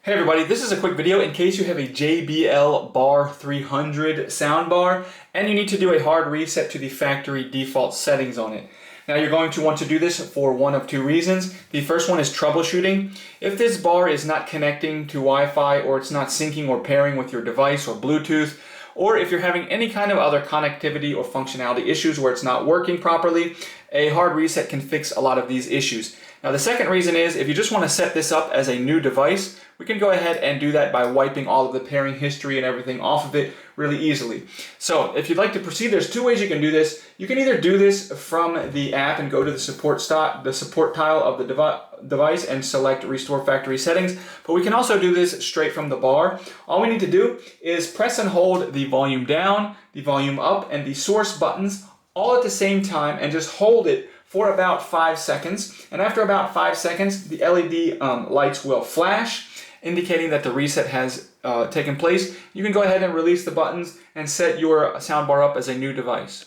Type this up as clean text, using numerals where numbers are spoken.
Hey everybody, this is a quick video in case you have a JBL Bar 300 soundbar and you need to do a hard reset to the factory default settings on it. Now you're going to want to do this for one of two reasons. The first one is troubleshooting. If this bar is not connecting to Wi-Fi or it's not syncing or pairing with your device or Bluetooth, or if you're having any kind of other connectivity or functionality issues where it's not working properly, a hard reset can fix a lot of these issues. Now the second reason is if you just want to set this up as a new device, we can go ahead and do that by wiping all of the pairing history and everything off of it really easily. So if you'd like to proceed, there's two ways you can do this. You can either do this from the app and go to the support tile of the device and select Restore Factory Settings, but we can also do this straight from the bar. All we need to do is press and hold the volume down, the volume up, and the source buttons all at the same time and just hold it for about 5 seconds. And after about 5 seconds, the LED lights will flash, indicating that the reset has taken place. You can go ahead and release the buttons and set your soundbar up as a new device.